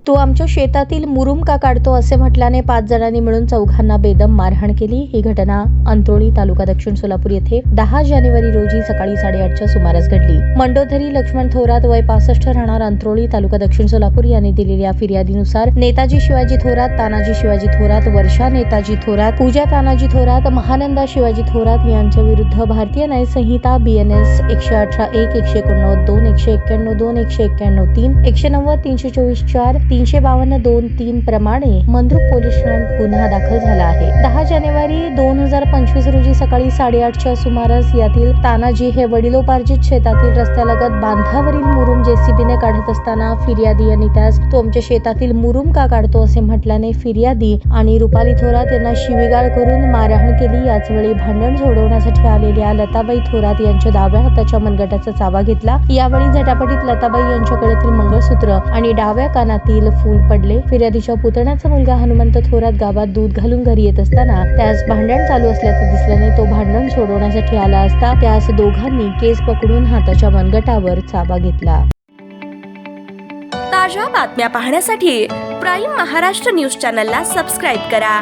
तू आमच्या शेतातील मुरुम का काढतो असे म्हटल्याने 5 जणांनी मिळून चौघांना बेदम मारहाण केली। ही घटना अंत्रोळी तालुका दक्षिण सोलापूर येथे 10 जानेवारी रोजी सकाळी 8:30च्या सुमारास घडली। मंडोधरी लक्ष्मण थोरात वय 65 राहणार अंत्रोळी तालुका दक्षिण सोलापूर यांनी दिलेल्या फिर्यादीनुसार नेताजी शिवाजी थोरात, तानाजी शिवाजी थोरात, वर्षा नेताजी थोरात, पूजा तानाजी थोरात, महानंदा शिवाजी थोरात यांच्या विरुद्ध भारतीय न्याय संहिता BNS 118(1), 189(2), 191(2), 191(3), 190, 324(4), 352(2)(3) प्रमाणे मंद्रुप पोलीस ठाण्यात गुन्हा दाखल झाला आहे। 10 जानेवारी 2025 रोजी सकाळी 8:30च्या सुमारास यातील तानाजी हे वडिलोपार्जित शेतातील रस्त्यालगत बांधावरील मुरुम JCBने काढत असताना फिर्यादी यांनी त्यास तो आमच्या शेतातील मुरुम का काढतो असे म्हटल्याने फिर्यादी आणि रुपाली थोरात यांना शिवीगाळ करून मारहाण केली। याच वेळी भांडण सोडवण्यासाठी आलेल्या लताबाई थोरात यांच्या डाव्या हाताच्या मनगटाचा चावा घेतला। यावेळी झटापटीत लताबाई यांच्या गळ्यातील मंगळसूत्र आणि डाव्या कानातील फूल पडले। फिर्यादीच्या पुतण्याचा मुलगा हनुमंत थोरात गावात दूध घालून घरी येत असताना त्यास भांडण चालू असल्याचे दिसल्याने तो भांडण सोडवण्यासाठी आला असता त्यास दोघांनी केस पकडून हाताच्या मनगटावर चावा घेतला। ताज्या बातम्या पाहण्यासाठी प्राईम महाराष्ट्र न्यूज चॅनलला सबस्क्राईब करा।